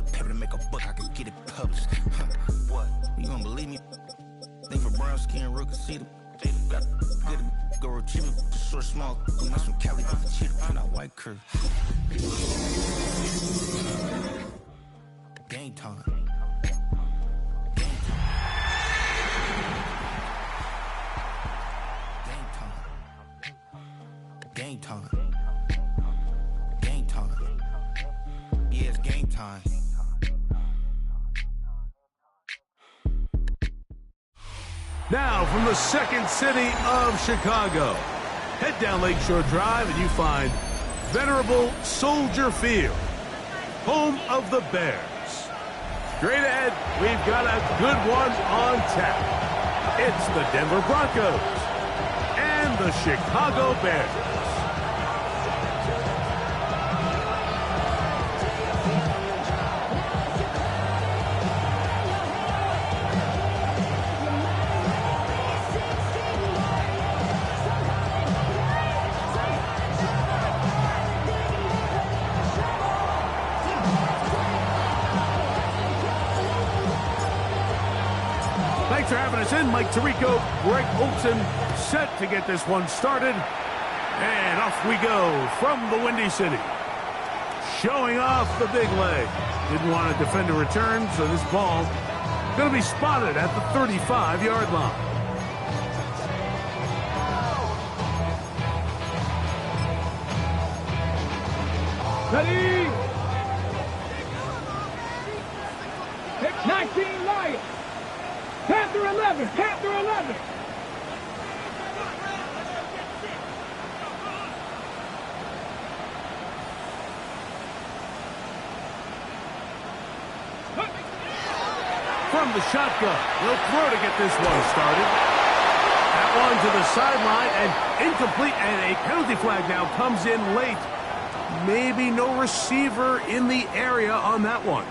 enough paper to make a book, I could get it published. What? You don't believe me? Think for brown skin, real conceited. Got good go retrieve it, short, small. We mess from Cali, get the cheetah, print out white curve. Game time. Game time. Game time. Yeah, it's game time. Now from the second city of Chicago, head down Lakeshore Drive and you find venerable Soldier Field, home of the Bears. Straight ahead, we've got a good one on tap. It's the Denver Broncos and the Chicago Bears. Thanks for having us in. Mike Tirico, Greg Olson, set to get this one started. And off we go from the Windy City. Showing off the big leg. Didn't want to defend a return, so this ball going to be spotted at the 35-yard line. Ready? Pick 19 Lions. Panther 11, Panther 11. From the shotgun, he'll throw to get this one started. That one to the sideline and incomplete, and a penalty flag now comes in late. Maybe no receiver in the area on that one.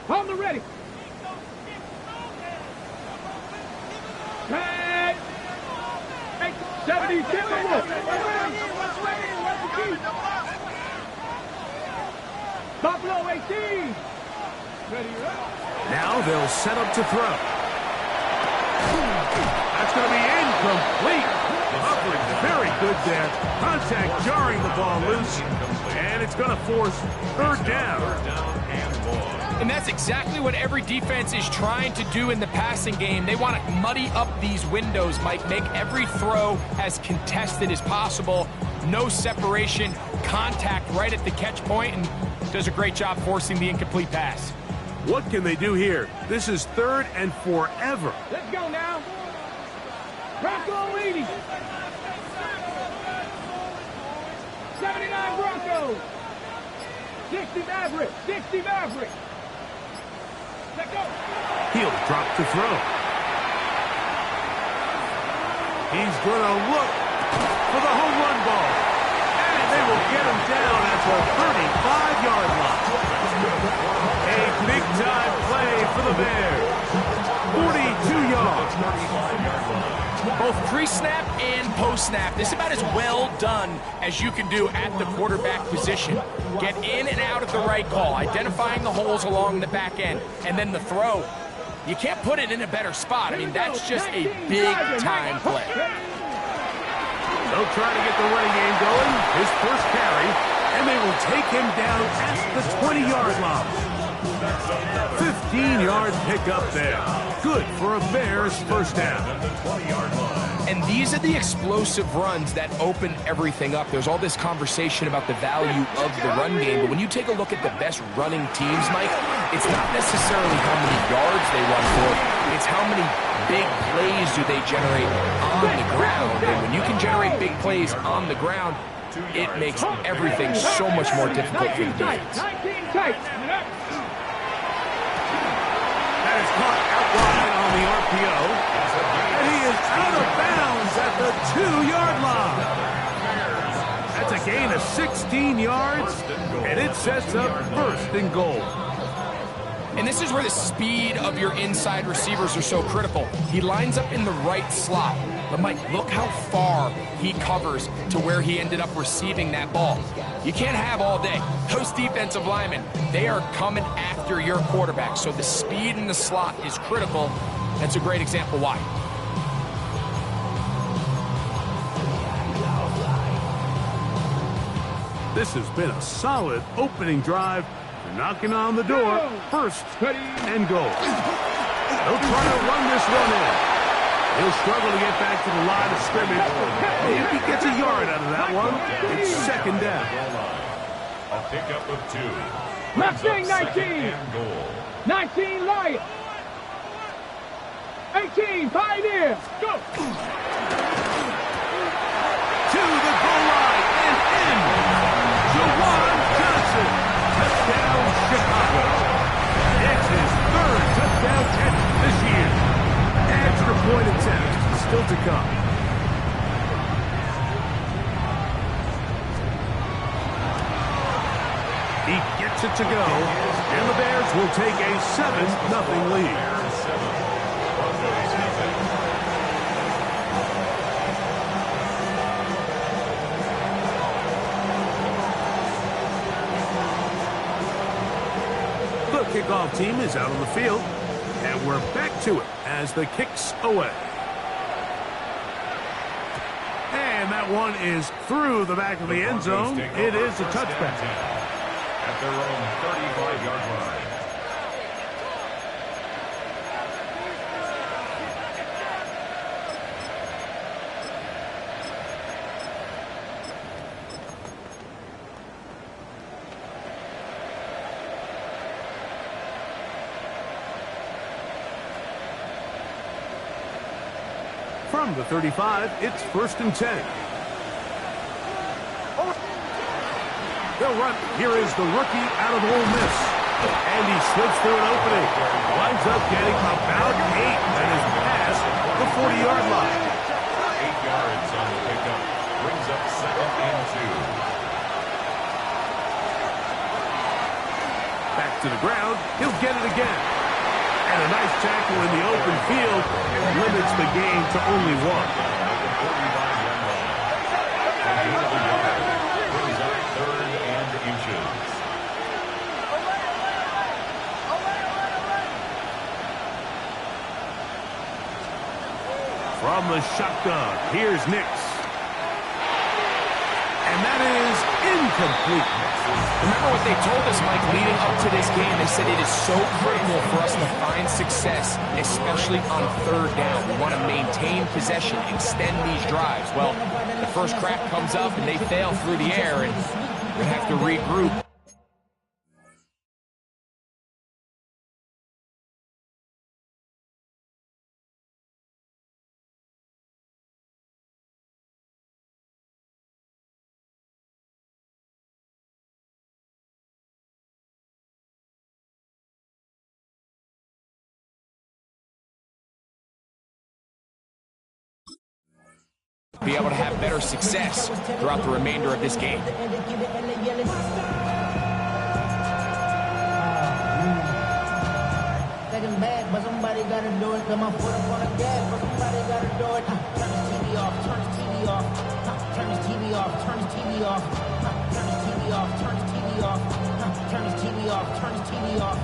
On the ready. Hey! 70, Buffalo 18. Ready, now they'll set up to throw. That's going to be incomplete. Coverage very good there. Contact jarring the ball loose. And it's going to force third down. And that's exactly what every defense is trying to do in the passing game. They want to muddy up these windows, Mike, make every throw as contested as possible. No separation, contact right at the catch point, and does a great job forcing the incomplete pass. What can they do here? This is third and forever. Let's go now. Bronco 80. 79 Broncos. 60 Maverick. 60 Maverick. Let's go. He'll drop to throw. He's going to look for the home run ball. And they will get him down at the 35-yard line. A big-time play for the Bears. 42 yards. Both pre-snap and post-snap. This is about as well done as you can do at the quarterback position. Get in and out of the right call, identifying the holes along the back end, and then the throw. You can't put it in a better spot. I mean, that's just a big-time play. They'll try to get the running game going. His first carry, and they will take him down at the 20-yard line. 15-yard pickup there. Good for a Bears first down. And these are the explosive runs that open everything up. There's all this conversation about the value of the run game, but when you take a look at the best running teams, Mike, it's not necessarily how many yards they run for, it's how many big plays do they generate on the ground. And when you can generate big plays on the ground, it makes everything so much more difficult for the defense. That is caught out wide on the RPO. And he is out of bounds at the 2-yard line. That's a gain of 16 yards, and it sets up first and goal. And this is where the speed of your inside receivers are so critical. He lines up in the right slot. But Mike, look how far he covers to where he ended up receiving that ball. You can't have all day. Those defensive linemen, they are coming after your quarterback. So the speed in the slot is critical. That's a great example why. This has been a solid opening drive. They're knocking on the door. First and goal. They'll try to run this one in. He'll struggle to get back to the line of scrimmage. Maybe he gets a yard out of that one. It's second down. A pickup of 2. Mustang 19. 19 Lions. 18 Pioneers. Go. To the goal line and in. Juwan Johnson. Touchdown, Chicago. It's his 3rd touchdown catch this year. Extra point attempt still to come. He gets it to go, and the Bears will take a 7-0 lead. The kickoff team is out on the field, and we're back to it as the kick's away. And that one is through the back of the end zone. It is a touchback. At their own 35-yard line. From the 35, it's 1st and 10. They'll run. Here is the rookie out of Ole Miss. And he slips through an opening. Winds up getting about 8 and is past the 40-yard line. 8 yards on the pickup. Brings up 2nd and 2. Back to the ground. He'll get it again. And a nice tackle in the open field limits the game to only 1. Brings up 3rd and inches. From the shotgun, here's Nix. And that is incomplete. Remember what they told us, Mike, leading up to this game. They said it is so critical for us to find success, especially on 3rd down. We want to maintain possession, extend these drives. Well, the first crack comes up, and they fail through the air, and we have to regroup. Be able to have better success throughout the remainder of this game. Second bad, but somebody gotta do it. Come on, put up on the gas, but somebody gotta do it. Turn his TV off, turn his TV off. Turn his TV off, turn his TV off. Turn his TV off, turn his TV off. Turn his TV off, turn his TV off.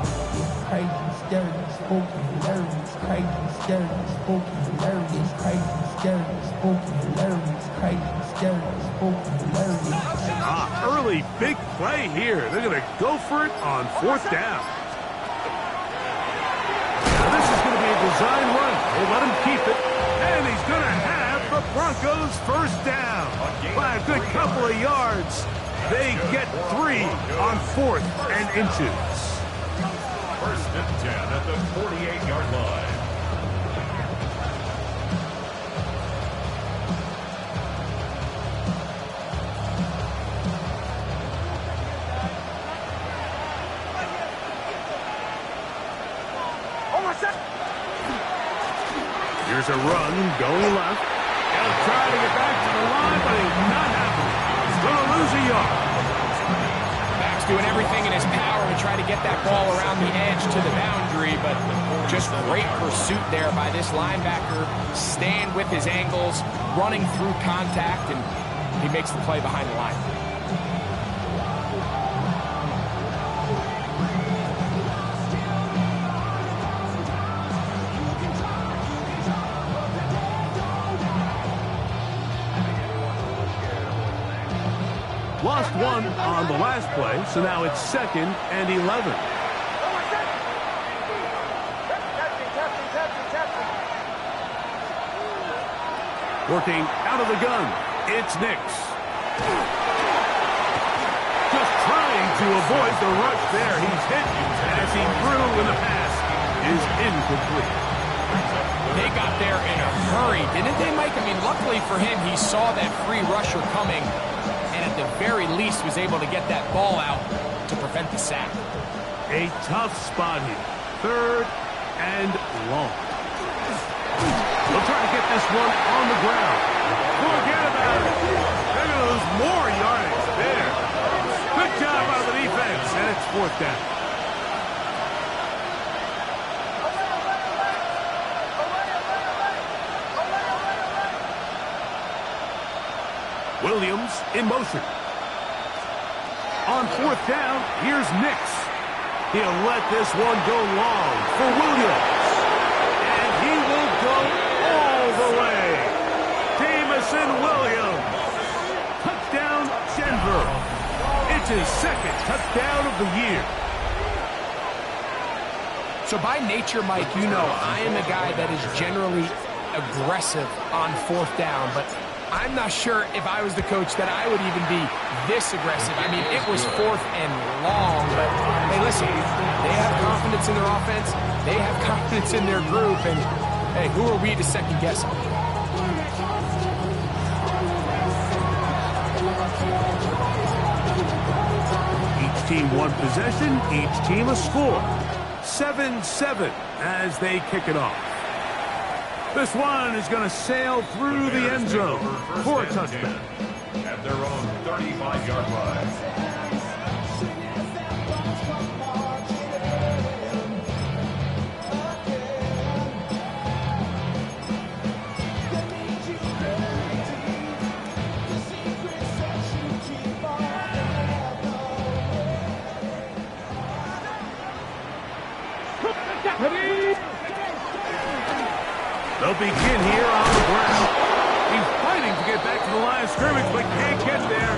Crazy, scary, spooky, hilarious. Crazy, scary, spooky, hilarious. Crazy, scary, spooky, hilarious. Crazy, scary, spooky, hilarious. Early big play here. They're going to go for it on 4th down. Now this is going to be a design run. They let him keep it. And he's going to have the Broncos 1st down. By a good couple of yards. They get 3 on 4th and inches. 1st and 10 at the 48-yard line. Here's a run going left. He'll try to get back to the line, but he's not happening. He's going to lose a yard. Backs doing everything in his power to try to get that ball around the edge to the boundary, but just great pursuit there by this linebacker, staying with his angles, running through contact, and he makes the play behind the line. Lost one on the last play, so now it's 2nd and 11. Working out of the gun, it's Nix. Just trying to avoid the rush there. He's hit as he threw when the pass is incomplete. They got there in a hurry, didn't they, Mike? I mean, luckily for him, he saw that free rusher coming, and at the very least was able to get that ball out to prevent the sack. A tough spot here. 3rd and long. They'll try to get this one on the ground. Forget about it. They're going to lose more yardage there. Good job out of the defense, and it's 4th down. Williams in motion. On 4th down, here's Nix. He'll let this one go long for Williams. And he will go all the way. Jameson Williams. Touchdown, Denver. It's his 2nd touchdown of the year. So by nature, Mike, you know I am a guy that is generally aggressive on 4th down, but I'm not sure if I was the coach that I would even be this aggressive. I mean, it was 4th and long, but hey, listen, they have confidence in their offense, they have confidence in their group, and hey, who are we to second guess them? Each team one possession, each team a score. 7-7 as they kick it off. This one is going to sail through the end zone for a touchdown. At their own 35-yard line. They'll begin here on the ground. He's fighting to get back to the line of scrimmage, but can't get there.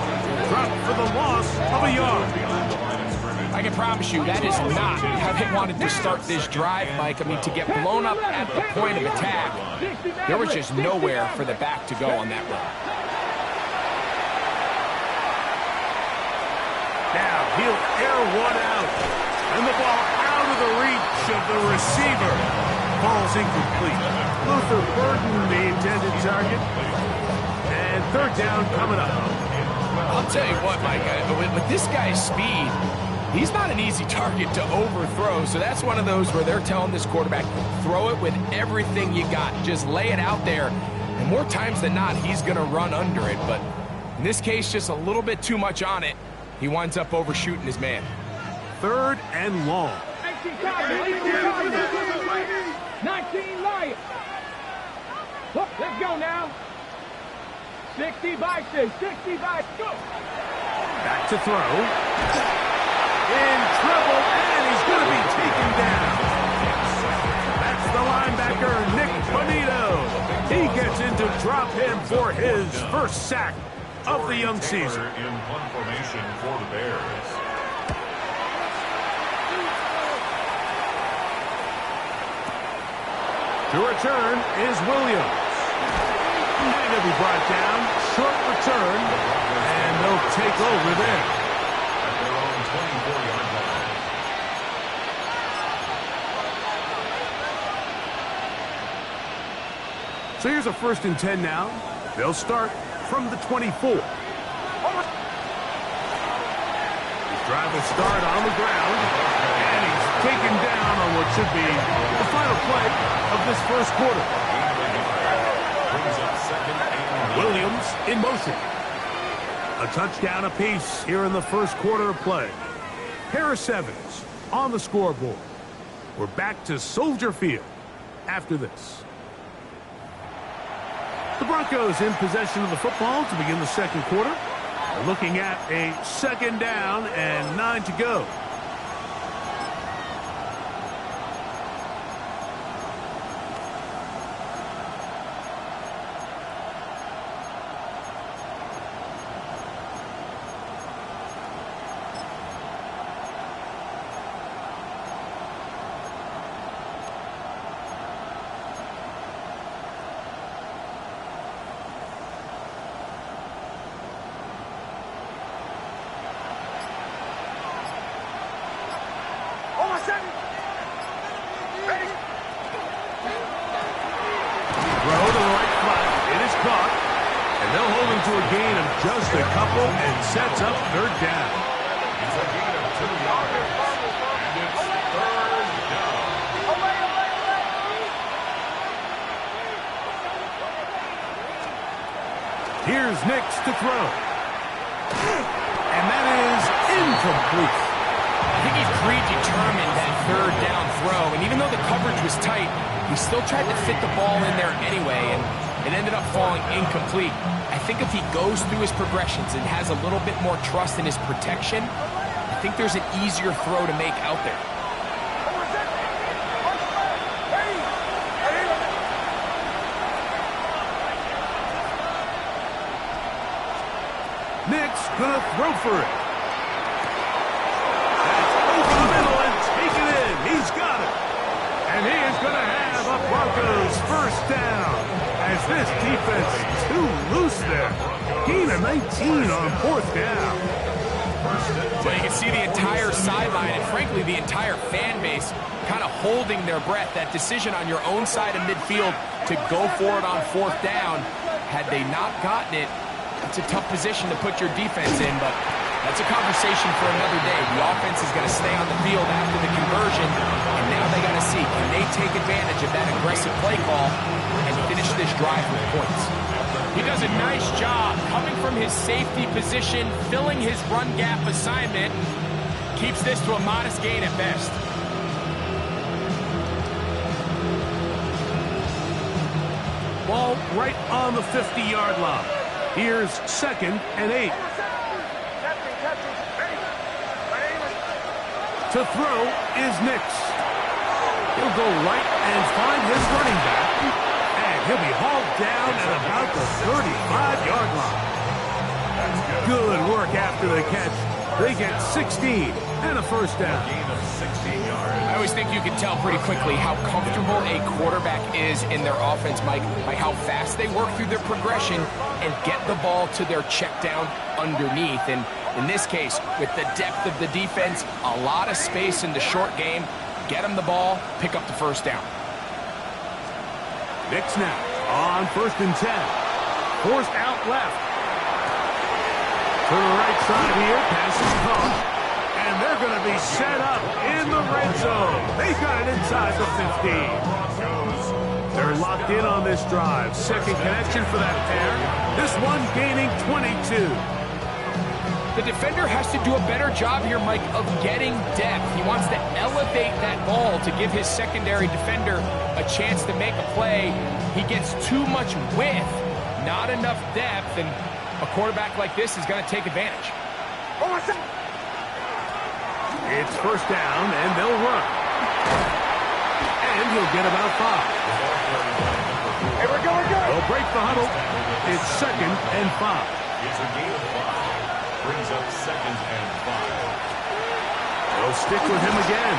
Dropped for the loss of a yard. I can promise you that is not how they wanted to start this drive, Mike. I mean, to get blown up at the point of attack, there was just nowhere for the back to go on that run. Now he'll air one out. And the ball out of the reach of the receiver. Ball's incomplete. Luther Burden, the intended target. And 3rd down coming up. I'll tell you what, Mike, with this guy's speed, he's not an easy target to overthrow. So that's one of those where they're telling this quarterback, throw it with everything you got. Just lay it out there. And more times than not, he's going to run under it. But in this case, just a little bit too much on it. He winds up overshooting his man. 3rd and long. 19 Lions. Let's go now. 60 by 6. 60 by 2. Back to throw. In trouble, and he's going to be taken down. That's the linebacker, Nick Bonito. He gets in to drop him for his first sack of the young season. In punt formation for the Bears. To return is Williams. And he'll be brought down. Short return. And they'll take over there. At their own 24-yard line. So here's a 1st and 10 now. They'll start from the 24. His drive will start on the ground. And he's taken down on what should be the final play of this 1st quarter. Williams in motion. A touchdown apiece here in the 1st quarter of play. pair of sevens on the scoreboard. We're back to Soldier Field after this. The Broncos in possession of the football to begin the second quarter. We're looking at a second down and 9 to go. Just a couple and sets up third down. It's a gain of 2 yards. And it's third down. Here's Nix to throw. And that is incomplete. I think he's predetermined that third down throw. And even though the coverage was tight, he still tried to fit the ball in there anyway. And it ended up falling incomplete. I think if he goes through his progressions and has a little bit more trust in his protection, I think there's an easier throw to make out there. Nick's gonna throw for it. That's over the middle and take it in. He's got it. And he is gonna have a Broncos first down. As this defense is too loose there. Gain of 19 on fourth down. So you can see the entire sideline and, frankly, the entire fan base kind of holding their breath. That decision on your own side of midfield to go for it on fourth down, had they not gotten it, it's a tough position to put your defense in, but that's a conversation for another day. The offense is going to stay on the field after the conversion, and now they got to see, can they take advantage of that aggressive play call and finish this drive with points? He does a nice job coming from his safety position, filling his run gap assignment, keeps this to a modest gain at best. Ball right on the 50-yard line. Here's 2nd and 8. To throw is Nix. He'll go right and find his running back. And he'll be hauled down at about the 35-yard line. Good work after the catch. They get 16 and a first down. Gain of 16 yards. I always think you can tell pretty quickly how comfortable a quarterback is in their offense, Mike, by how fast they work through their progression and get the ball to their check down underneath. And in this case, with the depth of the defense, a lot of space in the short game, get them the ball, pick up the first down. Nix now on 1st and 10. Forced out left. To the right side here, pass is caught. And they're going to be set up in the red zone. They got it inside the 15. They're locked in on this drive. Second connection for that pair. This one gaining 22. The defender has to do a better job here, Mike, of getting depth. He wants to elevate that ball to give his secondary defender a chance to make a play. He gets too much width, not enough depth, and a quarterback like this is going to take advantage. It's first down, and they'll run. And he'll get about 5. Hey, we're going good. They'll break the huddle. It's 2nd and 5. It's a gain of 5. Brings up 2nd and 5. They'll stick with him again.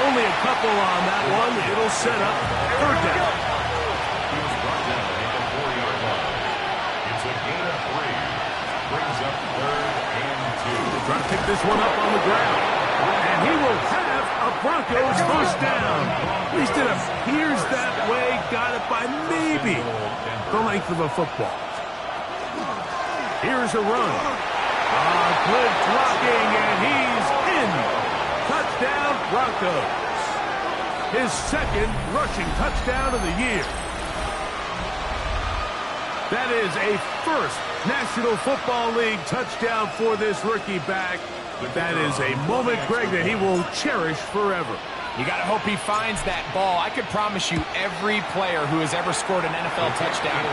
Only a couple on that one. It'll set up third down. He was brought down at the 4-yard line. It's a gain of 3. Brings up 3rd and 2. Trying to pick this one up on the ground. And he will have a Broncos first down. At least it appears that way. Got it by maybe the length of a football. Here's a run. Good blocking, and he's in. Touchdown, Broncos. His 2nd rushing touchdown of the year. That is a first National Football League touchdown for this rookie back. That is a moment, Greg, that he will cherish forever. You got to hope he finds that ball. I could promise you every player who has ever scored an NFL touchdown,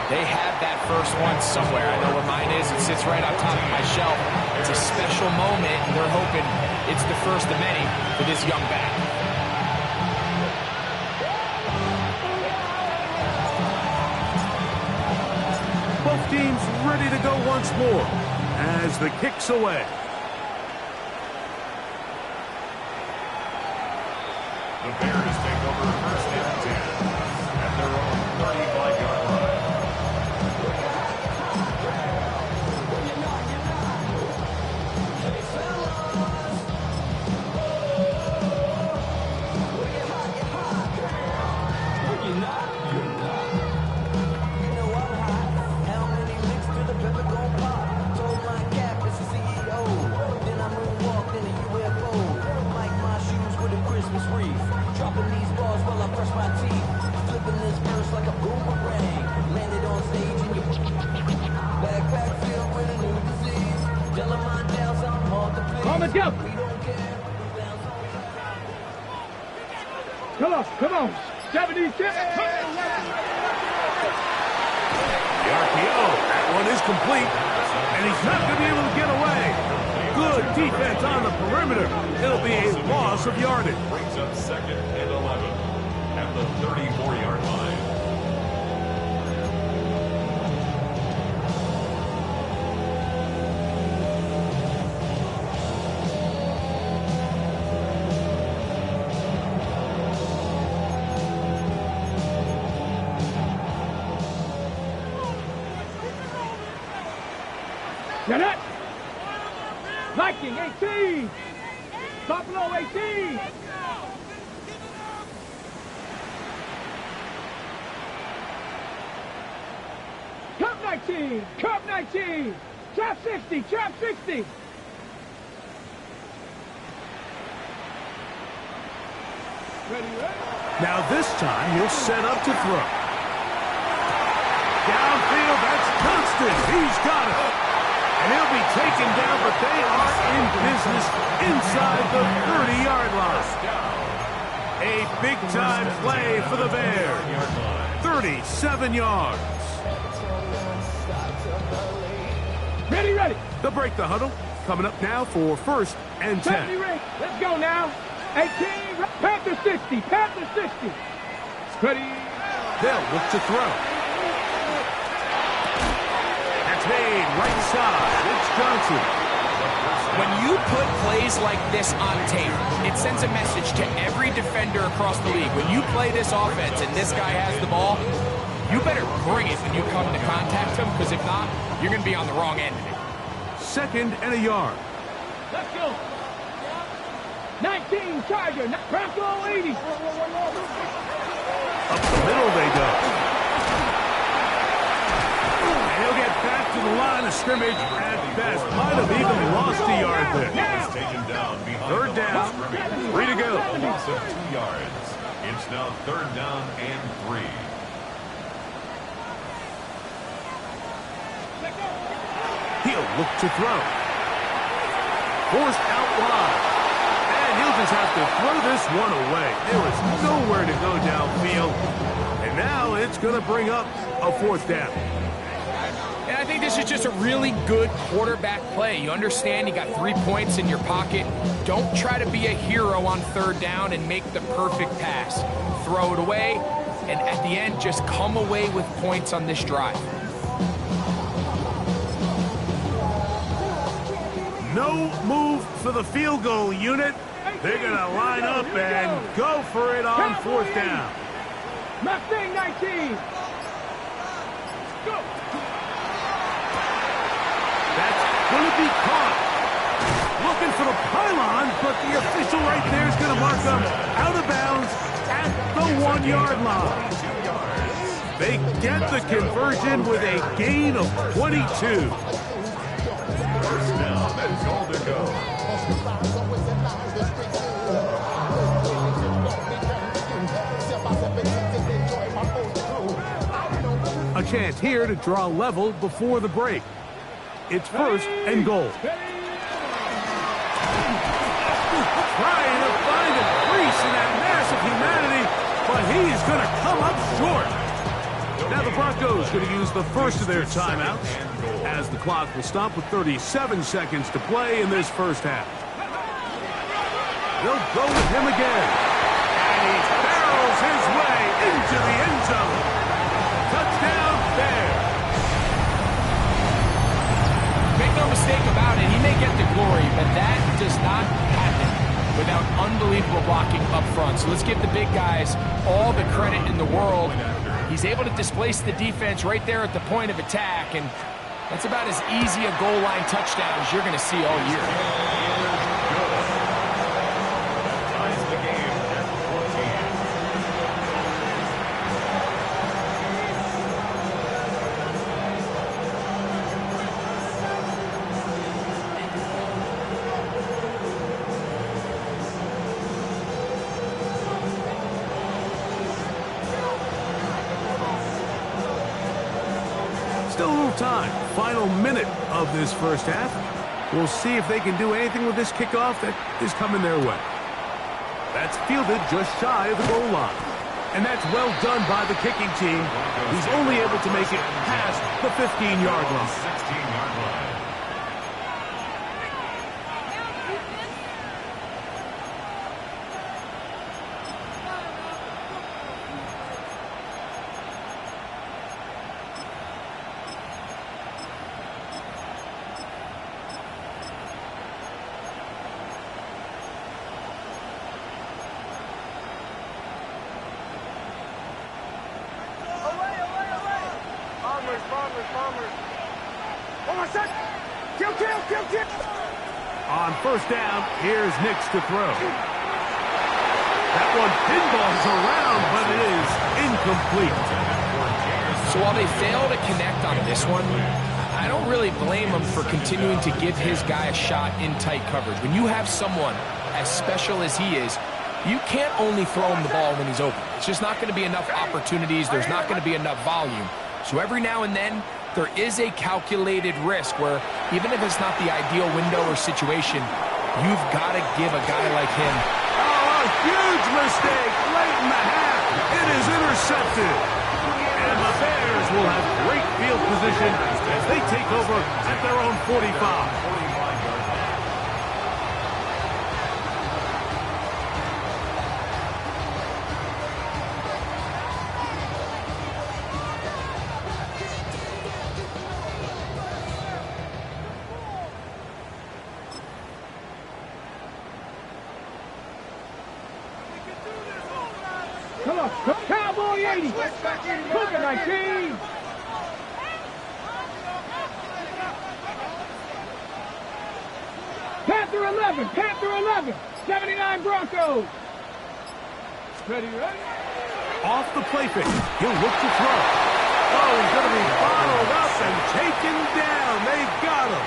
they have that first one somewhere. I know where mine is. It sits right on top of my shelf. It's a special moment, and they're hoping it's the first of many for this young back. Both teams ready to go once more as the kick's away. The Bears take over first and 10 at their own 35-yard line. Dropping these bars while I brush my teeth. Flipping this verse like a boomerang. Landed on stage in your backpack filled with a new disease. Telling my doubts I'm hard to please. On the jump. We don't care. Come on. 76. The RPO, that one is complete, and he's not going to be able to get away. Good defense on the perimeter. It'll be a loss of yardage. Brings up second and 11 at the 34-yard line. Get it. Viking 18. Buffalo 18. Cup 19. Cup 19. Trap 60. Trap 60. Ready. Now this time he'll set up to throw. Downfield, that's Constant. He's got it. And he'll be taken down, but they are in business inside the 30-yard line. A big-time play for the Bears. 37 yards. Ready. They'll break the huddle. Coming up now for first and 10. Let's go now. 18. Panther 60. Panther 60. Ready. They'll look to throw. That's made right side. It's Johnson. When you put plays like this on tape, it sends a message to every defender across the league. When you play this offense and this guy has the ball, you better bring it when you come to contact him, because if not, you're going to be on the wrong end of it. Second and a yard. Let's go. 19 Tiger. Bronco 80. Up the middle they go. And he'll get back to the line of scrimmage at best. Might have even lost a yard there. He's taken down behind Third the line down. of scrimmage. 3 to go. A loss of 2 yards. It's now third down and 3. He'll look to throw. Forced out wide. And he'll just have to throw this one away. There was nowhere to go downfield. And now it's going to bring up a fourth down. And I think this is just a really good quarterback play. You understand you got 3 points in your pocket. Don't try to be a hero on third down and make the perfect pass. Throw it away, and at the end, just come away with points on this drive. No move for the field goal unit. They're going to line up and go for it on fourth down. Mustang 19. Go. That's going to be caught. Looking for the pylon, but the official right there is going to mark them out of bounds at the 1-yard line. They get the conversion with a gain of 22. First down and goal to go. A chance here to draw level before the break. It's first and goal. trying to find a crease in that mass of humanity, but he's going to come up short. Now the Broncos going to use the first of their timeouts as the clock will stop with 37 seconds to play in this first half. They'll go with him again. And he barrels his way into the end zone. Touchdown, Bears. Make no mistake about it, he may get the glory, but that does not happen without unbelievable blocking up front. So let's give the big guys all the credit in the world. He's able to displace the defense right there at the point of attack, and that's about as easy a goal line touchdown as you're going to see all year. Ties the game at 14. Still a little time. Final minute of this first half. We'll see if they can do anything with this kickoff that is coming their way. That's fielded just shy of the goal line. And that's well done by the kicking team, who's only able to make it past the 15-yard line. 16-yard line. On first down, here's Nix to throw. That one pinballs around, but it is incomplete. So while they fail to connect on this one, I don't really blame him for continuing to give his guy a shot in tight coverage. When you have someone as special as he is, you can't only throw him the ball when he's open. It's just not going to be enough opportunities. There's not going to be enough volume. So every now and then, there is a calculated risk where even if it's not the ideal window or situation, you've got to give a guy like him. Oh, a huge mistake late in the half. It is intercepted. And the Bears will have great field position as they take over at their own 45. Come on, Cowboy 80. Cook it, 19. Panther 11, Panther 11. 79 Broncos. Ready? Off the play fake. He'll look to throw. Oh, he's going to be bottled up and taken down. They've got him.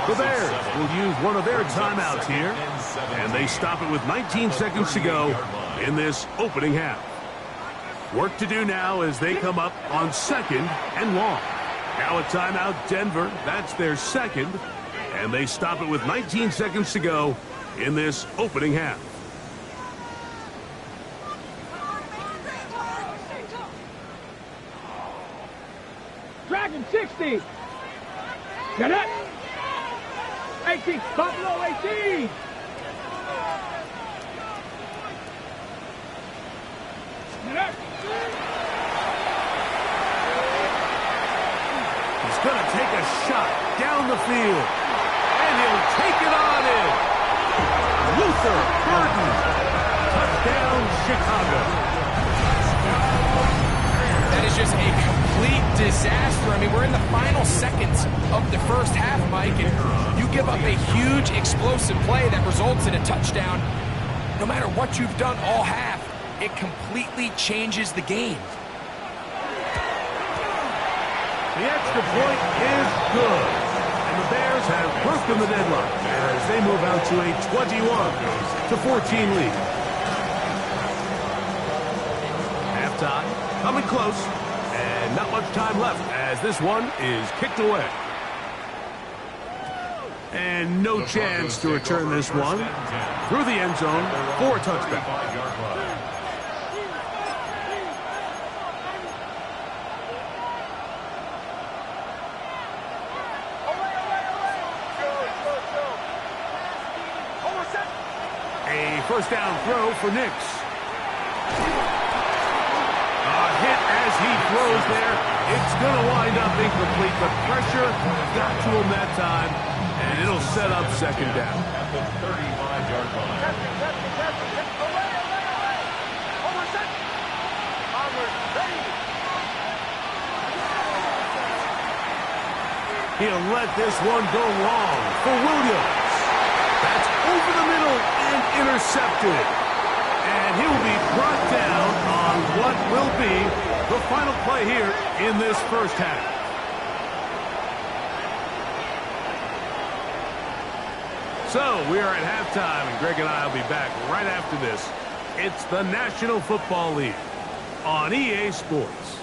The Bears will use one of their timeouts here, and they stop it with 19 seconds to go in this opening half. Work to do now as they come up on 2nd and long. Now a timeout, Denver. That's their second, and they stop it with 19 seconds to go in this opening half. Dragon 60. Get it. 18. Buffalo 18. Get it. He's going to take a shot down the field, and he'll take it on in. Luther Burden. Touchdown, Chicago. That is just a complete disaster. I mean, we're in the final seconds of the first half, Mike, and you give up a huge explosive play that results in a touchdown. No matter what you've done all half, it completely changes the game. The extra point is good, and the Bears have broken the deadlock as they move out to a 21-14 lead. Halftime coming close, and not much time left as this one is kicked away. And no chance to return this one. through the end zone for a touchdown. 35-yard line. A first down throw for Nix. A hit as he throws there. It's going to wind up incomplete, but pressure got to him that time, and it'll set up second down. At the 35-yard line. He'll let this one go long for Williams. That's over the middle and intercepted. And he'll be brought down on what will be the final play here in this first half. So we are at halftime, and Greg and I will be back right after this. It's the National Football League on EA Sports.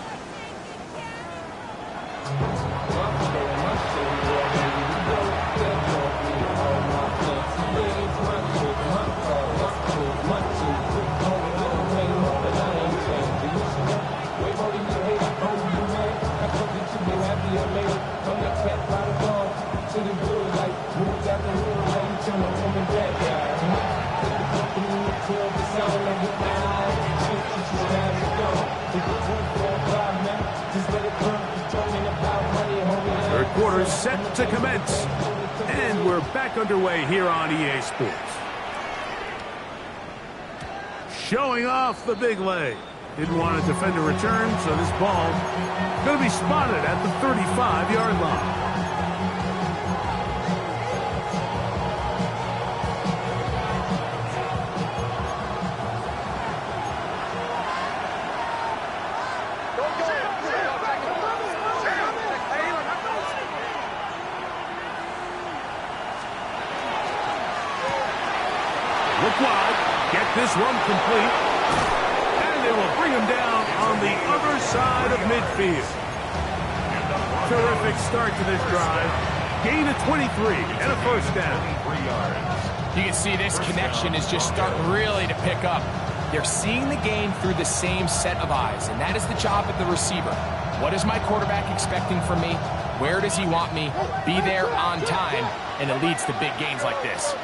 Third quarter set to commence, and we're back underway here on EA Sports. Showing off the big leg. Didn't want to defend a return, so this ball is going to be spotted at the 35-yard line. Look wide, get this one complete, and they will bring him down on the other side of midfield. Terrific start to this drive. Gain of 23 and a first down. 3 yards. You can see this connection is just starting really to pick up. They're seeing the game through the same set of eyes, and that is the job of the receiver. What is my quarterback expecting from me? Where does he want me? Be there on time, and it leads to big gains like this.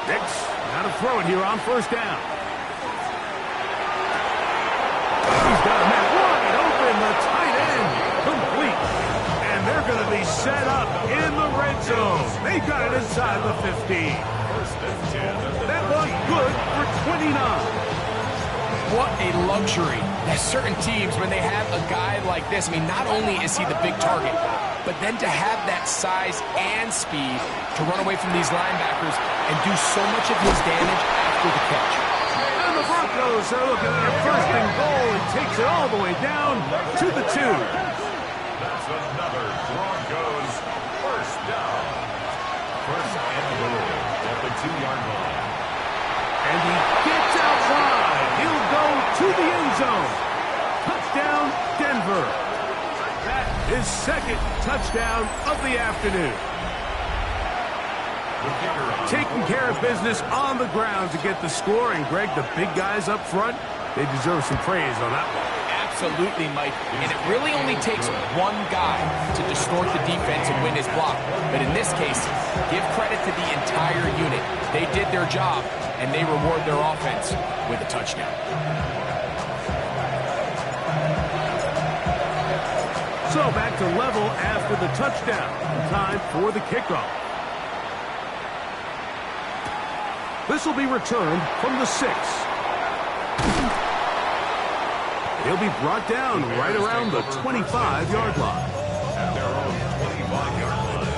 Nix, now to throw it here on first down. He's got a man wide open, the tight end, complete. And they're going to be set up in the red zone. They got it inside the 15. That was good for 29. What a luxury. There's certain teams, when they have a guy like this, I mean, not only is he the big target, but then to have that size and speed to run away from these linebackers and do so much of his damage after the catch. And the Broncos are looking at a first and goal. It takes it all the way down to the 2. That's another Broncos first down. First and goal at the 2-yard line. And he gets out wide. He'll go to the end zone. Touchdown, Denver. That is second touchdown of the afternoon. Taking care of business on the ground to get the score. And, Greg, the big guys up front, they deserve some praise on that one. Absolutely, Mike. And it really only takes one guy to distort the defense and win his block. But in this case, give credit to the entire unit. They did their job, and they reward their offense with a touchdown. So back to level after the touchdown. Time for the kickoff. This will be returned from the 6. He'll be brought down right around the 25-yard line. At their own 25-yard line.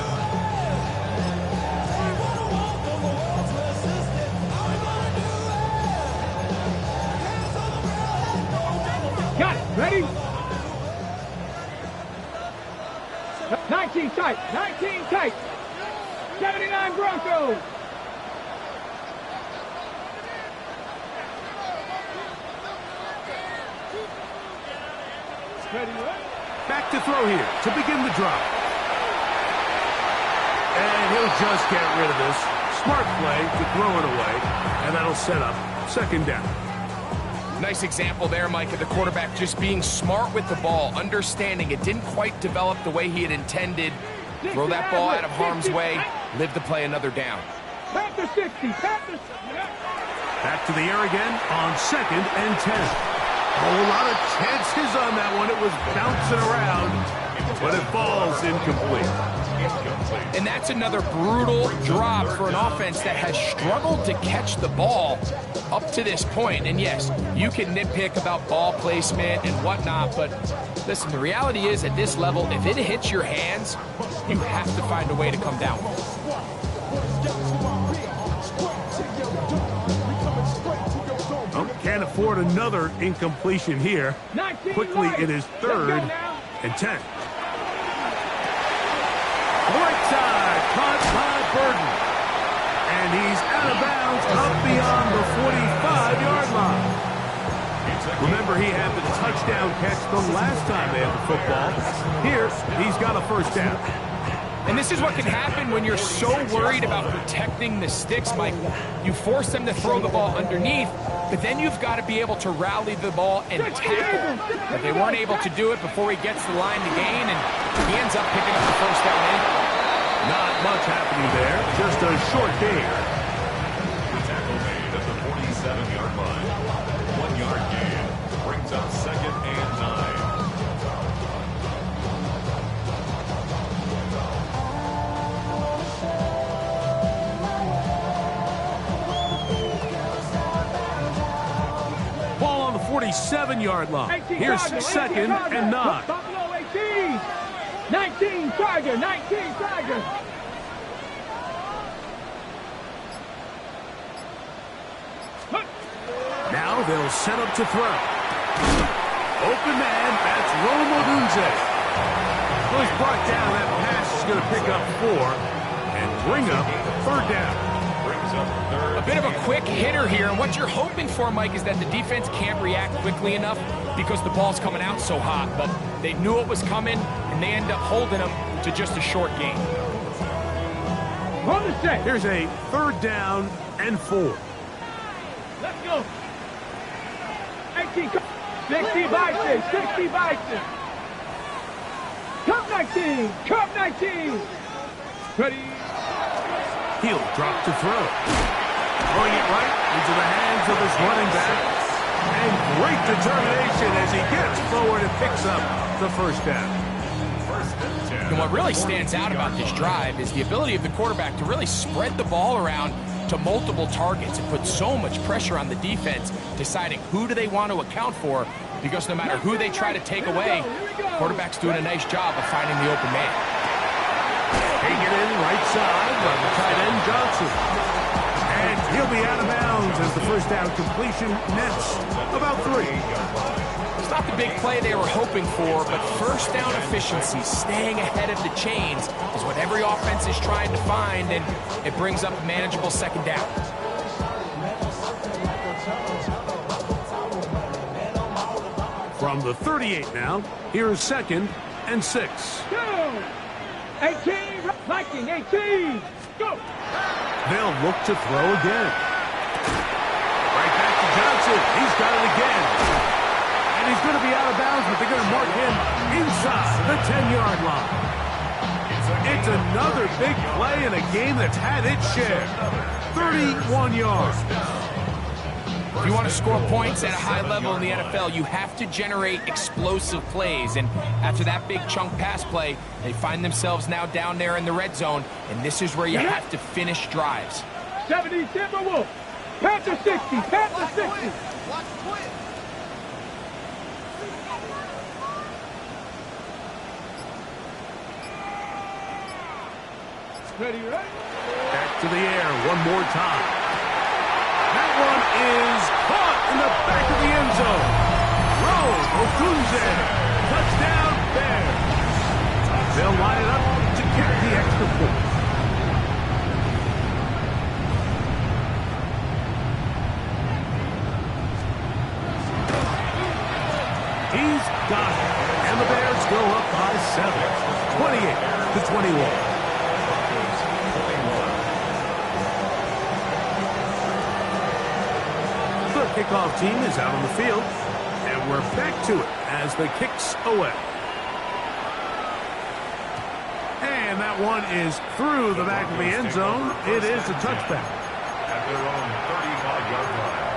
Got it. Ready? 19 tight. 19 tight. 79 Broncos. Ready, what? Back to throw here to begin the drive. And he'll just get rid of this. Smart play to throw it away, and that'll set up second down. Nice example there, Mike, of the quarterback just being smart with the ball, understanding it didn't quite develop the way he had intended. Throw that ball out of harm's way, live to play another down. Panther 60, Panther. Back to the air again on 2nd and 10. A whole lot of chances on that one. It was bouncing around, but it falls incomplete. And that's another brutal drop for an offense that has struggled to catch the ball up to this point. And yes, you can nitpick about ball placement and whatnot, but listen, the reality is at this level, if it hits your hands, you have to find a way to come down. Oh, can't afford another incompletion here. Quickly, it is 3rd and 10. Right side, caught by Burton. And he's out of bounds up beyond the 45-yard line. Remember, he had the touchdown catch the last time they had the football. Here, he's got a first down. And this is what can happen when you're so worried about protecting the sticks, Mike. You force them to throw the ball underneath, but then you've got to be able to rally the ball and tackle. But they weren't able to do it before he gets the line to gain, and he ends up picking up the first down anyway. Not much happening there, just a short gain. Tackle made at the 47-yard line. 1-yard gain brings up 2nd and 9. Ball on the 47-yard line. Here's 2nd and 9. Buffalo 18. 19 Tiger, 19 Tiger. Now they'll set up to throw. Open man, that's Rome Odunze. Well, he's brought down. That pass is going to pick up 4 and bring up 3rd down. A bit of a quick hitter here, and what you're hoping for, Mike, is that the defense can't react quickly enough because the ball's coming out so hot, but they knew it was coming, and they end up holding them to just a short gain. On the set. Here's a 3rd down and 4. Let's go. 18, 60 Bison, 60 Bison. Cup 19, Cup 19. Ready. He'll drop to throw. Throwing it right into the hands of his running back. And great determination as he gets forward and picks up the first down. And what really stands out about this drive is the ability of the quarterback to really spread the ball around to multiple targets and put so much pressure on the defense, deciding who do they want to account for, because no matter who they try to take away, the quarterback's doing a nice job of finding the open man. Taking it in right side by the tight end Johnson. And he'll be out of bounds as the first down completion nets about 3. It's not the big play they were hoping for, but first down efficiency, staying ahead of the chains, is what every offense is trying to find, and it brings up a manageable second down. From the 38 now, here's 2nd and 6. Go. 18, Viking, 18. Go. They'll look to throw again. Right back to Johnson. He's got it again. And he's going to be out of bounds, but they're going to mark him inside the 10-yard line. It's another big play in a game that's had its share. 31 yards. If you want to score points at a high level in the NFL, you have to generate explosive plays. And after that big chunk pass play, they find themselves now down there in the red zone. And this is where you have to finish drives. 70 Timberwolves. Panther 60, Panther 60. Ready, ready? Back to the air one more time. That one is caught in the back of the end zone. Rome Odunze, touchdown Bears. They'll line it up to get the extra point. He's got it, and the Bears go up high. 28-21. The kickoff team is out on the field, and we're back to it as the kick's away. And that one is through the back of the end zone. It is a touchback. At their own 35-yard line.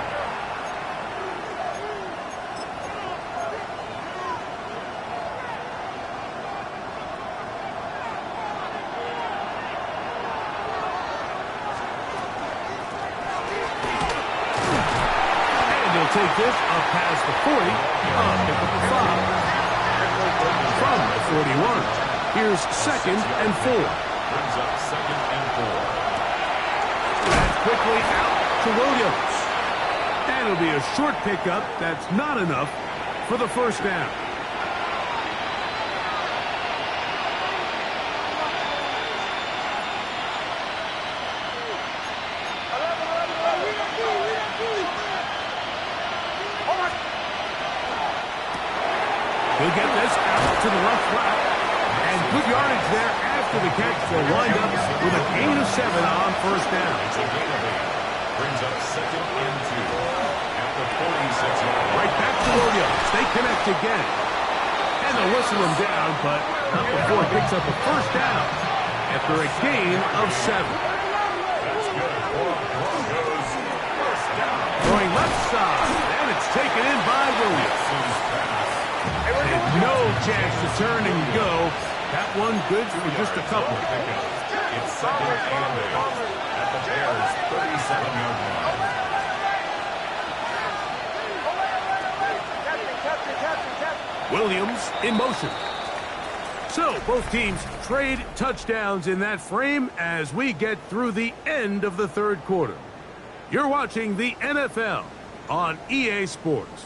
And he'll take this up past the 40, up to the 5. From the 41. Here's 2nd and 4. Brings up 2nd and 4. That's quickly out to Williams. And it'll be a short pickup. That's not enough for the first down. He'll get this out to the left flat. And good yardage there after the catch. They'll wind up with a gain of 7 on first down. It's a gain of 8. Brings up 2nd and 2. At the 46-yard line. Right back to Williams. They connect again. And they'll whistle him down, but not before it picks up a first down after a gain of 7. That's good for Broncos. First down. Going left side, and it's taken in by Williams. And no chance to turn and go. That one good for just a couple. It's 2nd and 8 at the Bears' 37-yard line. Williams in motion. So both teams trade touchdowns in that frame as we get through the end of the third quarter. You're watching the NFL on EA Sports.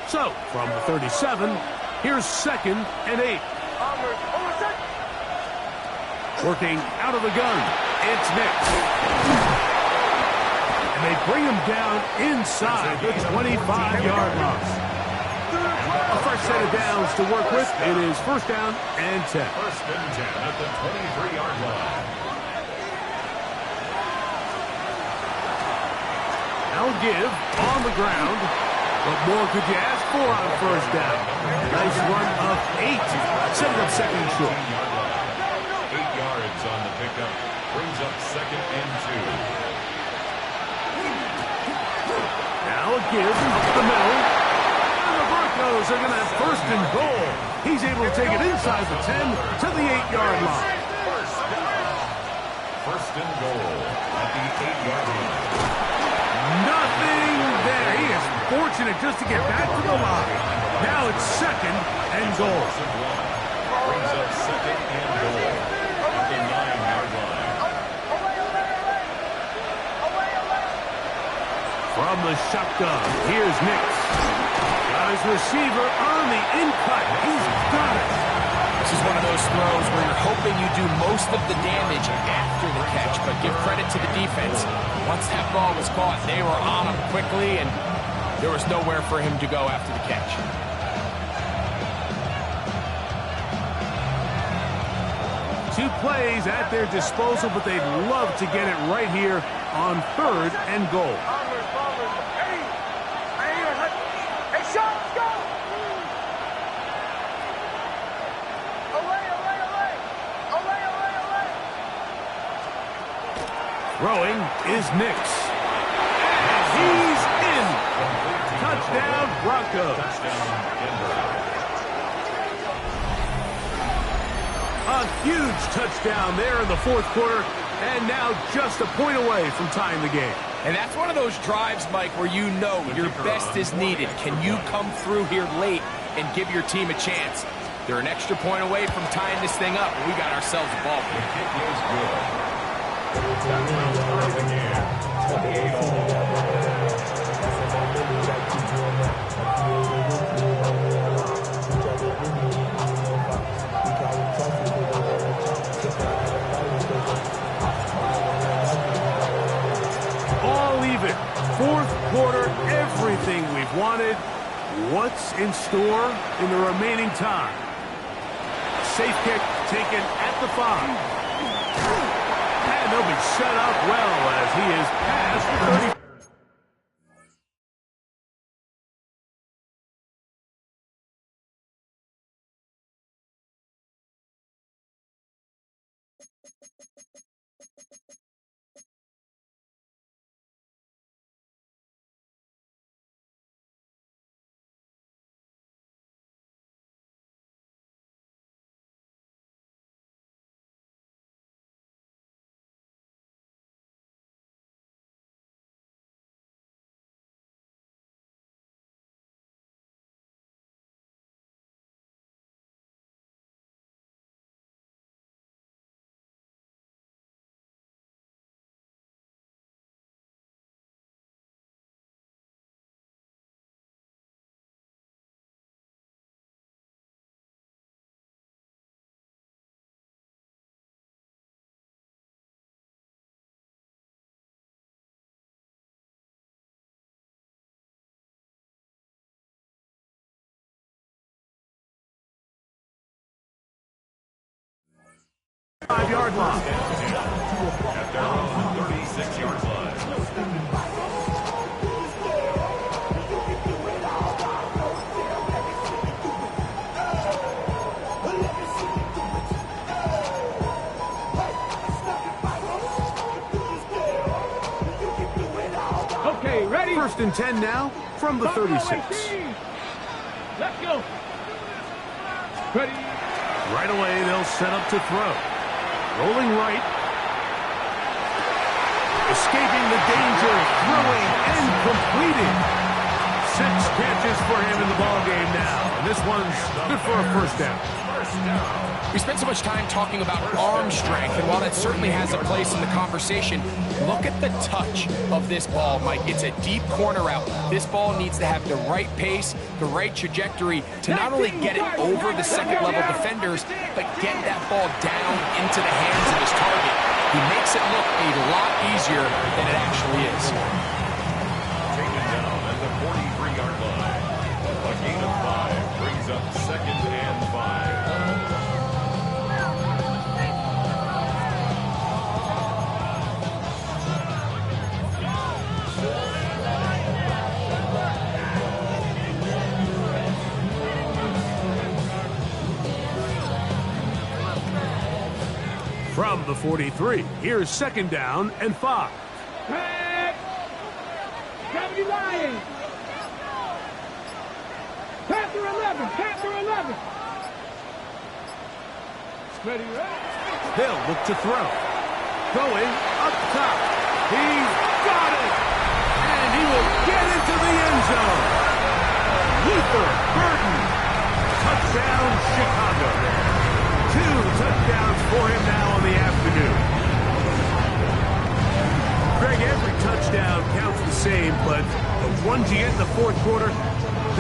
So, from the 37, here's 2nd and 8. Working out of the gun, it's Nix. And they bring him down inside the 25-yard line. A fresh set of downs to work with. It is first down and 10. First and 10 at the 23-yard line. Now give on the ground. What more could you ask for on first down? Nice run of 8. Setting up second and short. 8 yards on the pickup. Brings up 2nd and 2. Now a give up the middle. And the Broncos are going to have first and goal. He's able to take it inside the 10 to the 8-yard line. First and goal at the 8-yard line. Nothing there. He is fortunate just to get back to the line. Now it's 2nd and goal. Brings up 2nd and goal at the 9-yard line. From the shotgun, here's Nix. Got his receiver on the in-cut. He's got it. This is one of those throws where you're hoping you do most of the damage after the catch, but give credit to the defense. Once that ball was caught, they were on him quickly, and there was nowhere for him to go after the catch. Two plays at their disposal, but they'd love to get it right here on 3rd and goal. Throwing is Nix. And he's in. Touchdown, Broncos. A huge touchdown there in the fourth quarter, and now just a point away from tying the game. And that's one of those drives, Mike, where you know your best is needed. Can you come through here late and give your team a chance? They're an extra point away from tying this thing up, and we got ourselves a ball game. The kick is good. That's how it's starting the game. 28 all. wanted. What's in store in the remaining time? Safe kick taken at the 5. And they'll be set up well as he is past the 30. Five-yard line. At their own 36-yard line. Okay, ready? 1st and 10 now from the 36. Let's go. Ready? Right away, they'll set up to throw. Rolling right. Escaping the danger, throwing and completing. 6 catches for him in the ballgame now. And this one's good for a first down. We spent so much time talking about arm strength, and while that certainly has a place in the conversation, look at the touch of this ball, Mike. It's a deep corner route. This ball needs to have the right pace, the right trajectory to not only get it over the second-level defenders, but get that ball down into the hands of his target. He makes it look a lot easier than it actually is. Taken down at the 43-yard line. A gain of 5 brings up 2nd and 5. From the 43, here's 2nd down and 5. Back. 70 Lions. Panther 11. Panther 11. Ready, ready. They'll look to throw. Throwing up top. He's got it. And he will get into the end zone. Luther Burden. Touchdown, Chicago. 2 touchdowns for him now on the afternoon. Greg, every touchdown counts the same, but the ones you get in the 4th quarter,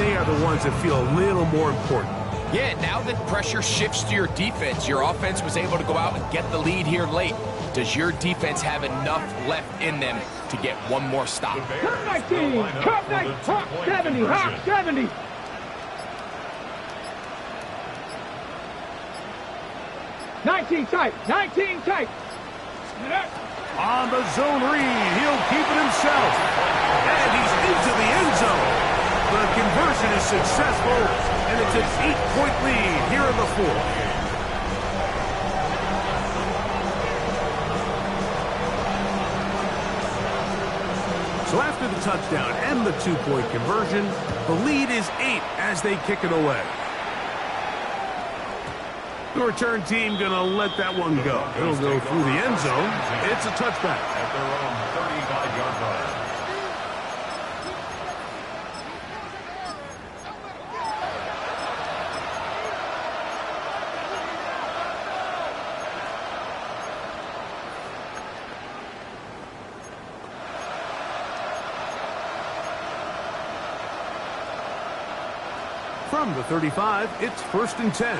they are the ones that feel a little more important. Yeah, now that pressure shifts to your defense, your offense was able to go out and get the lead here late. Does your defense have enough left in them to get one more stop? Top 19. Top 19. Top 70. Top 70. Tight. 19 tight. On the zone read, he'll keep it himself. And he's into the end zone. The conversion is successful, and it's an 8-point lead here in the 4th. So after the touchdown and the 2-point conversion, the lead is 8 as they kick it away. The return team going to let that one go. It'll go through the end zone. It's a touchback. At their own 35-yard line. From the 35, it's 1st and 10.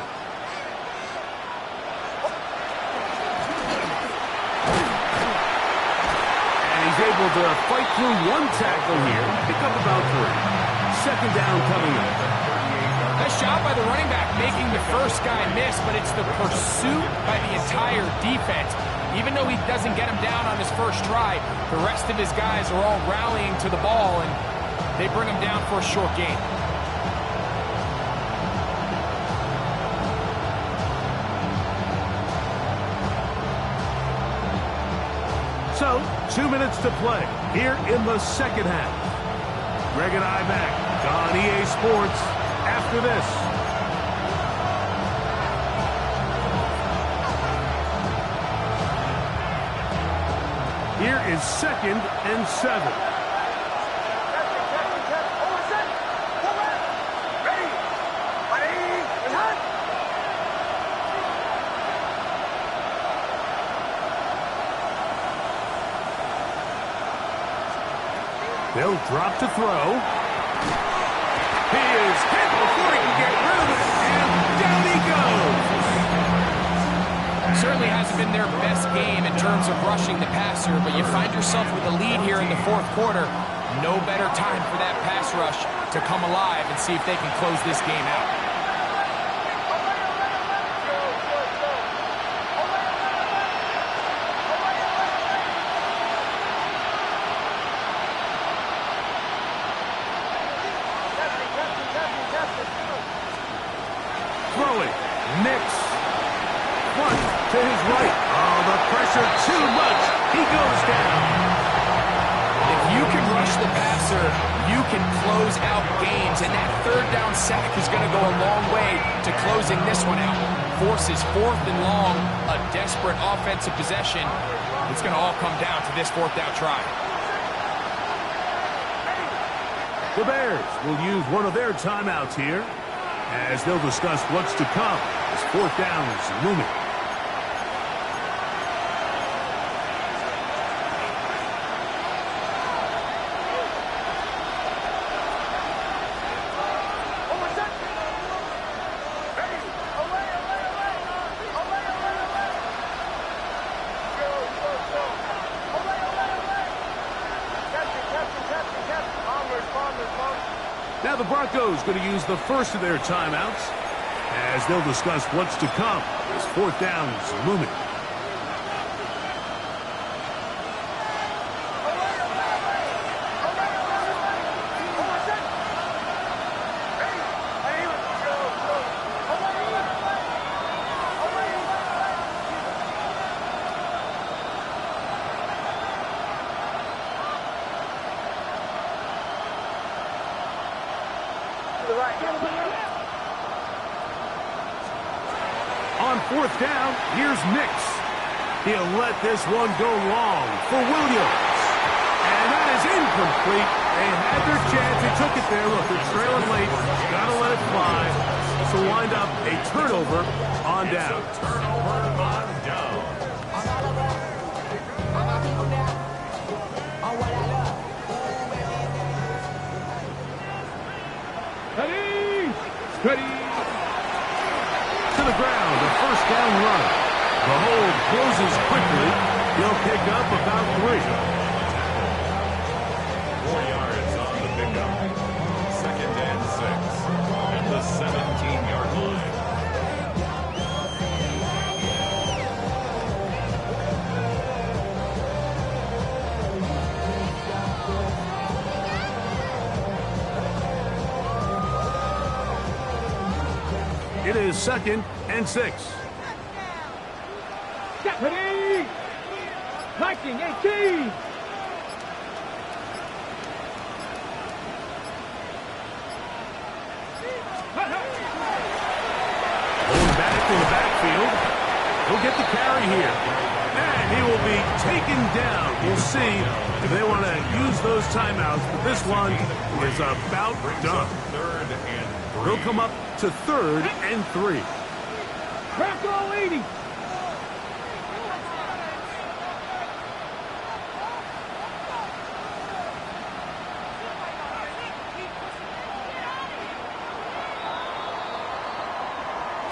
Able to fight through one tackle here, pick up about 3. second down coming up. Nice job by the running back making the first guy miss, but it's the pursuit by the entire defense. Even though he doesn't get him down on his first try, the rest of his guys are all rallying to the ball, and they bring him down for a short gain. So, 2 minutes to play here in the second half. Greg and I back on EA Sports after this. Here is 2nd and 7. They'll drop to throw. He is hit before he can get rid of it, and down he goes. Certainly hasn't been their best game in terms of rushing the passer, but you find yourself with a lead here in the fourth quarter. No better time for that pass rush to come alive and see if they can close this game out. Throwing. Nix. One to his right. Oh, the pressure too much. He goes down. If you can rush the passer, you can close out games, and that third down sack is going to go a long way to closing this one out. Forces 4th and long, a desperate offensive possession. It's going to all come down to this 4th down try. The Bears will use one of their timeouts here as they'll discuss what's to come as 4th down is looming. Now the Broncos going to use the first of their timeouts as they'll discuss what's to come as 4th down is looming. On 4th down, here's Nix. He'll let this one go long for Williams. And that is incomplete. They had their chance. They took it there. Look, they're trailing late. Got to let it fly. This will wind up a turnover on down. Turnover on down. Ready. To the ground, a 1st down run. The hold closes quickly. He'll pick up about 3. 4 yards on the pickup. 2nd and 6 at the 17-yard line. It is 2nd and 6. Ready. Viking 18. Going back to the backfield. He'll get the carry here. And he will be taken down. We'll see if they want to use those timeouts. But this one is about done. 3rd and 3. He'll come up to 3rd and 3. Bronco 80.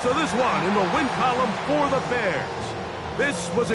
So this one in the win column for the Bears. This was